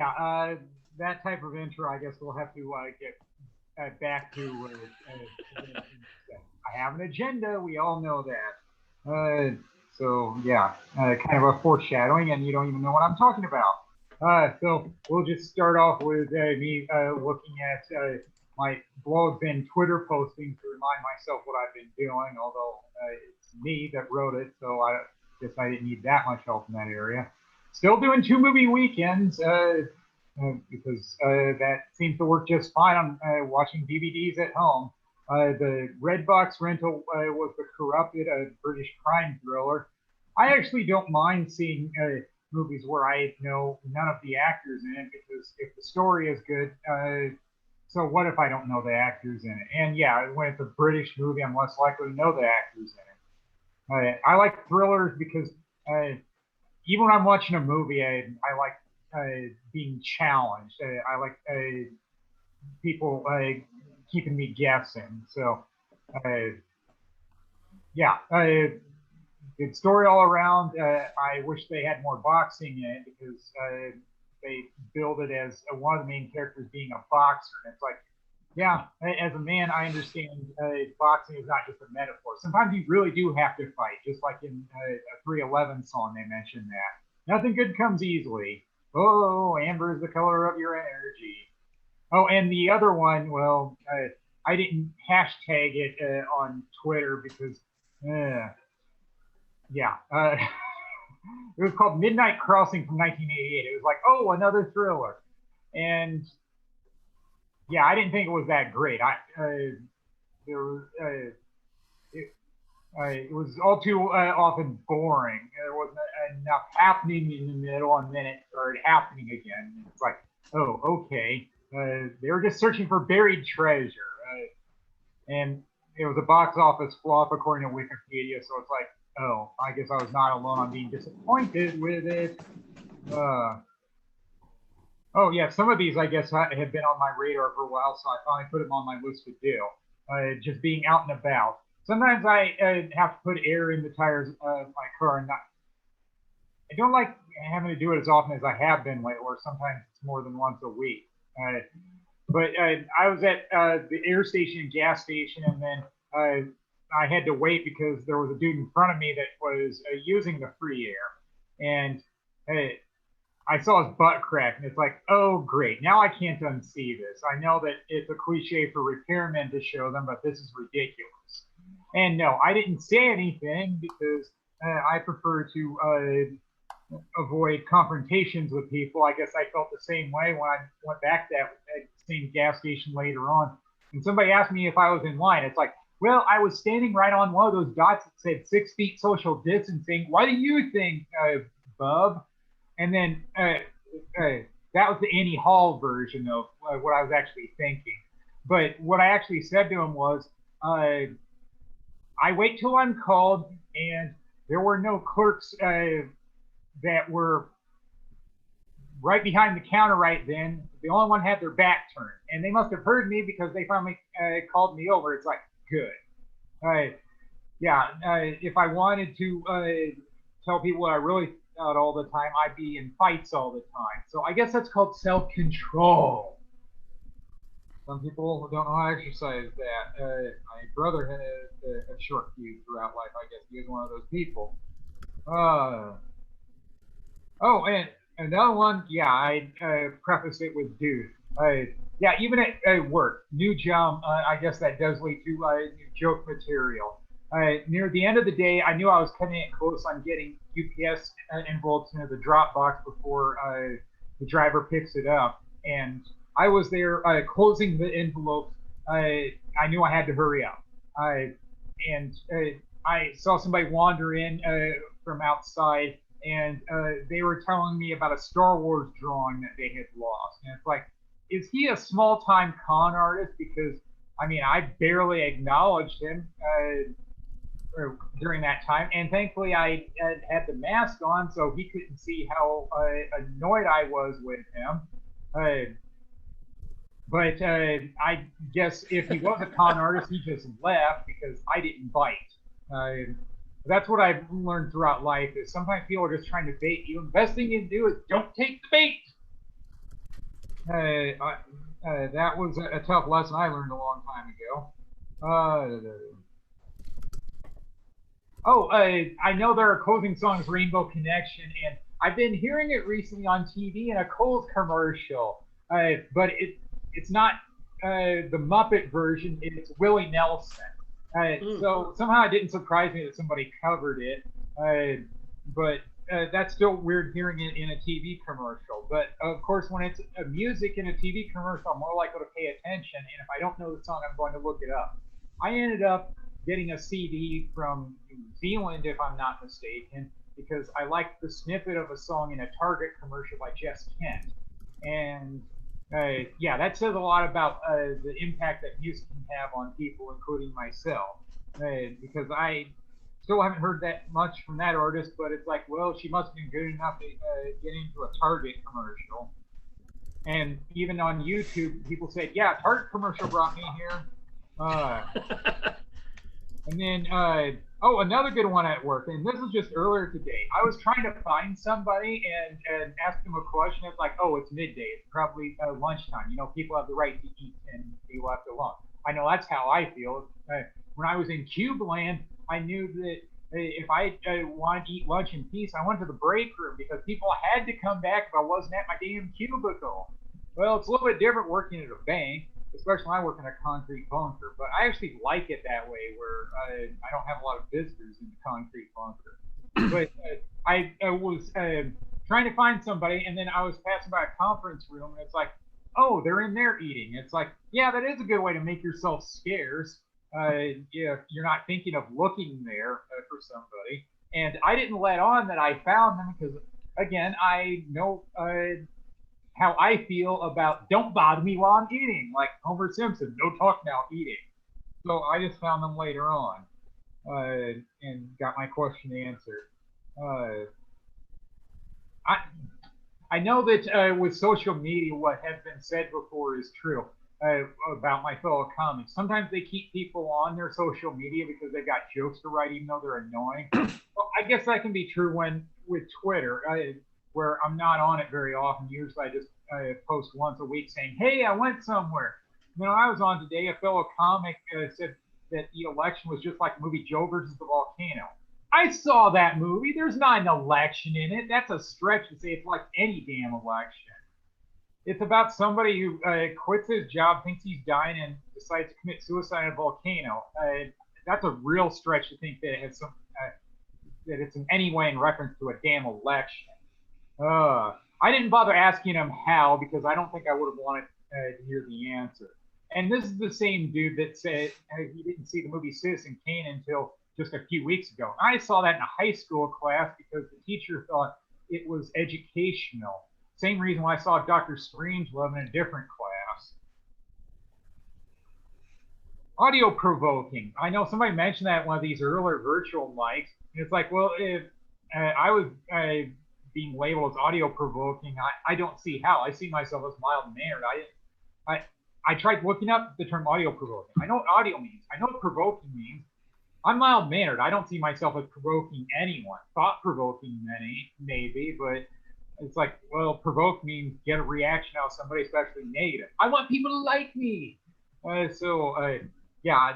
Yeah, that type of intro, I guess we'll have to get back to. I have an agenda. We all know that. So yeah, kind of a foreshadowing, and you don't even know what I'm talking about. So we'll just start off with me looking at my blogs and Twitter postings to remind myself what I've been doing. Although it's me that wrote it, so I guess I didn't need that much help in that area. Still doing two movie weekends because that seems to work just fine on watching DVDs at home. The Redbox rental was The Corrupted, a British crime thriller. I actually don't mind seeing movies where I know none of the actors in it because if the story is good, so what if I don't know the actors in it? And yeah, when it's a British movie, I'm less likely to know the actors in it. I like thrillers because even when I'm watching a movie, I like being challenged. I like people keeping me guessing. So, uh, yeah, good story all around. I wish they had more boxing in it because they build it as one of the main characters being a boxer. And it's like, yeah, as a man, I understand boxing is not just a metaphor. Sometimes you really do have to fight, just like in a 311 song, they mentioned that. Nothing good comes easily. Oh, amber is the color of your energy. Oh, and the other one, well, I didn't hashtag it on Twitter because, uh, yeah, it was called Midnight Crossing from 1988. It was like, oh, another thriller. And yeah, I didn't think it was that great. There was it was all too often boring. There wasn't enough happening in the middle, and then it started happening again. And it's like, oh, okay. They were just searching for buried treasure, and it was a box office flop according to Wikipedia. So it's like, oh, I guess I was not alone on being disappointed with it. Uh, Oh yeah, some of these I guess have been on my radar for a while, so I finally put them on my list to do. Just being out and about. Sometimes I have to put air in the tires of my car, and not. I don't like having to do it as often as I have been lately, or sometimes it's more than once a week. Uh, but I was at the air station and gas station, and then I had to wait because there was a dude in front of me that was using the free air, and uh, I saw his butt crack, and it's like, oh, great. Now I can't unsee this. I know that it's a cliche for repairmen to show them, but this is ridiculous. And no, I didn't say anything because I prefer to avoid confrontations with people. I guess I felt the same way when I went back to that same gas station later on. And somebody asked me if I was in line. It's like, well, I was standing right on one of those dots that said 6 feet social distancing. What do you think, bub? And then that was the Annie Hall version of what I was actually thinking. But what I actually said to him was, I wait till I'm called, and there were no clerks that were right behind the counter right then. The only one had their back turned, and they must have heard me because they finally called me over. It's like, good. Yeah, if I wanted to tell people what I really thought all the time, I'd be in fights all the time. So I guess that's called self-control. Some people don't know how to exercise that. My brother had a short fuse throughout life. I guess he was one of those people. Oh, and another one, yeah, I preface it with dude. Yeah, even at work, new job, I guess that does lead to new joke material. Near the end of the day, I knew I was cutting it close on getting UPS envelopes into the drop box before the driver picks it up. And I was there closing the envelopes. I knew I had to hurry up. And I saw somebody wander in from outside, and they were telling me about a Star Wars drawing that they had lost. And it's like, is he a small-time con artist? Because, I mean, I barely acknowledged him during that time. And thankfully, I had the mask on, so he couldn't see how annoyed I was with him. But I guess if he was a con artist, he just left because I didn't bite. That's what I've learned throughout life is sometimes people are just trying to bait you. The best thing you can do is don't take the bait. That was a tough lesson I learned a long time ago. Uh, I know their closing song is Rainbow Connection, and I've been hearing it recently on TV in a Kohl's commercial. But it's not the Muppet version, it's Willie Nelson. So somehow it didn't surprise me that somebody covered it. But that's still weird hearing it in a TV commercial. But of course, when it's a music in a TV commercial, I'm more likely to pay attention. And if I don't know the song, I'm going to look it up. I ended up getting a CD from New Zealand, if I'm not mistaken, because I liked the snippet of a song in a Target commercial by Jess Kent. And yeah, that says a lot about the impact that music can have on people, including myself. Because I still haven't heard that much from that artist, but it's like, well, she must have been good enough to get into a Target commercial. And even on YouTube, people said, yeah, Target commercial brought me here. And then, another good one at work, and this was just earlier today. I was trying to find somebody and ask them a question. It's like, oh, it's midday. It's probably lunchtime. You know, people have the right to eat and be left alone. I know that's how I feel. When I was in Cube Land, I knew that if I wanted to eat lunch in peace, I went to the break room because people had to come back if I wasn't at my damn cubicle. Well, it's a little bit different working at a bank, especially when I work in a concrete bunker. But I actually like it that way, where I don't have a lot of visitors in the concrete bunker. But I was trying to find somebody, and then I was passing by a conference room, and it's like, oh, they're in there eating. It's like, yeah, that is a good way to make yourself scarce. Yeah, you're not thinking of looking there for somebody. And I didn't let on that I found them because, again, I know how I feel about don't bother me while I'm eating, like Homer Simpson, no talk now, eating. So I just found them later on and got my question answered. Uh, I I know that with social media, what has been said before is true about my fellow comics. Sometimes they keep people on their social media because they've got jokes to write, even though they're annoying. Well, I guess that can be true when with Twitter, where I'm not on it very often. Usually, I just post once a week saying, "Hey, I went somewhere." You know, I was on today. A fellow comic said that the election was just like the movie Joe versus the volcano. I saw that movie. There's not an election in it. That's a stretch to say it's like any damn election. It's about somebody who quits his job, thinks he's dying, and decides to commit suicide in a volcano. That's a real stretch to think that it has some that it's in any way in reference to a damn election. I didn't bother asking him how because I don't think I would have wanted to hear the answer. And this is the same dude that said he didn't see the movie Citizen Kane until just a few weeks ago. I saw that in a high school class because the teacher thought it was educational. Same reason why I saw Dr. Strangelove in a different class. Audio provoking. I know somebody mentioned that in one of these earlier virtual mics. And it's like, well, if I was being labeled as audio provoking, I don't see how. I see myself as mild mannered. I tried looking up the term audio provoking. I know what audio means. I know what provoking means. I'm mild mannered. I don't see myself as provoking anyone. Thought provoking maybe, but it's like, well, provoke means get a reaction out of somebody, especially negative. I want people to like me. Yeah, I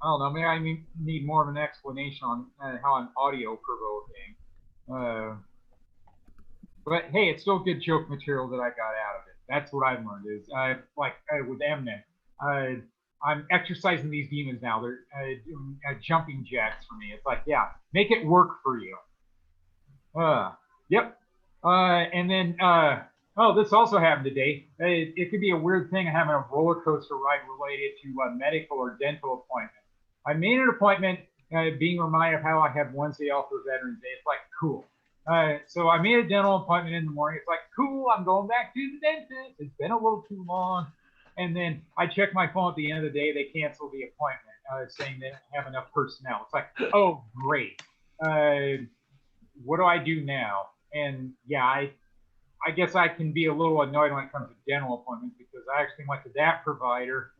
don't know. Maybe I need more of an explanation on how I'm audio provoking. But hey, it's still good joke material that I got out of it. That's what I've learned is like with Eminem. I'm exercising these demons now. They're doing jumping jacks for me. It's like, yeah, make it work for you. Yep. And then, this also happened today. It could be a weird thing having a roller coaster ride related to a medical or dental appointment. I made an appointment being reminded of how I have Wednesday off for Veterans Day. It's like, cool. So I made a dental appointment in the morning. It's like, cool, I'm going back to the dentist. It's been a little too long. And then I checked my phone at the end of the day. They canceled the appointment, saying they don't have enough personnel. It's like, oh, great. What do I do now? And yeah, I guess I can be a little annoyed when it comes to dental appointments because I actually went to that provider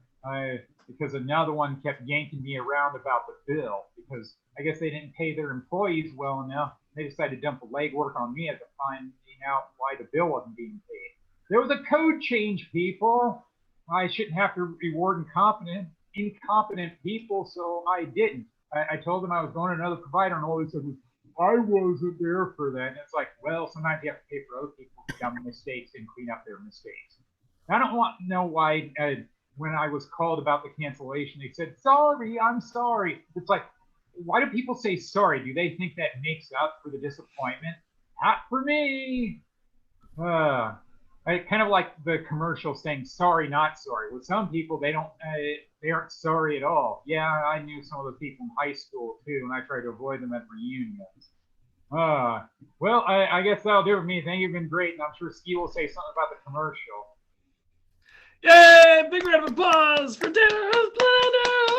because another one kept yanking me around about the bill because I guess they didn't pay their employees well enough. They decided to dump the legwork on me as to finding out why the bill wasn't being paid. There was a code change, people. I shouldn't have to reward incompetent people, so I didn't. I told them I was going to another provider, and all they said was, I wasn't there for that. And it's like, well, sometimes you have to pay for other people's dumb mistakes and clean up their mistakes. I don't want to know why when I was called about the cancellation, they said, sorry, I'm sorry. It's like, why do people say sorry? Do they think that makes up for the disappointment? Not for me. I kind of like the commercial saying sorry, not sorry. With some people, they aren't sorry at all. Yeah, I knew some of the people in high school too, and I tried to avoid them at reunions. Well, I guess that'll do it for me. Thank you, you've been great, and I'm sure Ski will say something about the commercial. Yay! Big round of applause for Dennis Blenner!